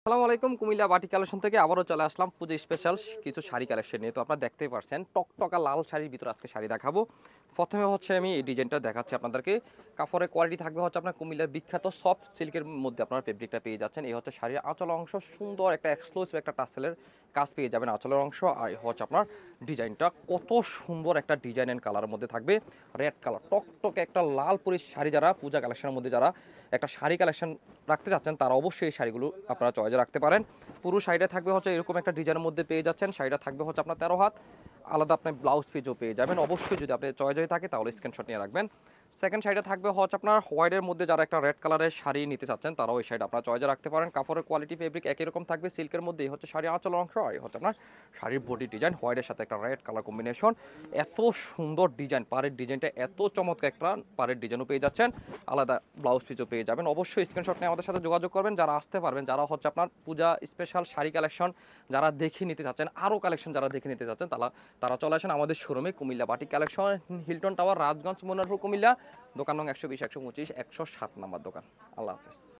আসসালামু আলাইকুম। কুমিল্লা বাটি কালেকশন থেকে আবারও চলে আসলাম পুজো স্পেশাল কিছু শাড়ি কালেকশন নিয়ে। তো আপনারা দেখতেই পারছেন টকটকা লাল শাড়ির ভিতরে আজকে শাড়ি দেখাবো। প্রথমে হচ্ছে আমি এই ডিজাইনটা দেখাচ্ছি আপনাদেরকে। কাপড়ের কোয়ালিটি থাকবে হচ্ছে আপনার কুমিল্লার বিখ্যাত সফট সিল্কের মধ্যে আপনার ফেব্রিকটা পেয়ে যাচ্ছেন। এই হচ্ছে শাড়ির আঁচল অংশ, সুন্দর একটা এক্সক্লুসিভ একটা টাসেলের কাজ পেয়ে যাবেন আঁচলের অংশ। আর এই হচ্ছে আপনার ডিজাইনটা কত সুন্দর একটা ডিজাইন অ্যান্ড কালারের মধ্যে থাকবে। রেড কালার টকটকে একটা লাল পরি শাড়ি, যারা পূজা কালেকশনের মধ্যে যারা একটা শাড়ি কালেকশন রাখতে চাচ্ছেন তারা অবশ্যই এই শাড়িগুলো আপনারা চয়েসে রাখতে পারেন। পুরো শাড়িটা থাকবে হচ্ছে এরকম একটা ডিজাইনের মধ্যে পেয়ে যাচ্ছেন। শাড়িটা থাকবে হচ্ছে আপনার 13 হাত, আলাদা আপনি ব্লাউজ পিসও পেয়ে যাবেন। অবশ্যই যদি আপনি চয়েস হয়ে থাকে তাহলে স্ক্রিনশট নিয়ে রাখবেন। সেকেন্ড শাড়িটা থাকবে হচ্ছে আপনার হোয়াইটের মধ্যে, যারা একটা রেড কালারের শাড়ি নিতে চাচ্ছেন তারাও এই শাড়িটা আপনারা চয়েসে রাখতে পারেন। কাপড়ের কোয়ালিটি ফেব্রিক একই রকম থাকবে, সিল্কের মধ্যে এই হচ্ছে শাড়ি আঁচল অংশ, আর এই হচ্ছে আপনার শাড়ির বডি ডিজাইন হোয়াইটের সাথে একটা রেড কালার কম্বিনেশন। এত সুন্দর ডিজাইন, পাড়ের ডিজাইনটা এত চমৎকার একটা পাড়ের ডিজাইনও পেয়ে যাচ্ছেন, আলাদা ব্লাউজ পিসও পেয়ে যাবেন। অবশ্যই স্ক্রিনশট নিয়ে আমাদের সাথে যোগাযোগ করবেন যারা আসতে পারবেন, যারা হচ্ছে আপনার পূজা স্পেশাল শাড়ি কালেকশন যারা দেখে নিতে চাচ্ছেন, আরও কালেকশন যারা দেখে নিতে চাচ্ছেন তারা তারা চলে আসেন আমাদের শোরুমে, কুমিল্লা বাটি collection, Hilton tower, Rajganj, Manoharpur, Comilla. দোকান নং 120, 125, 107 নাম্বার দোকান। আল্লাহ হাফেজ।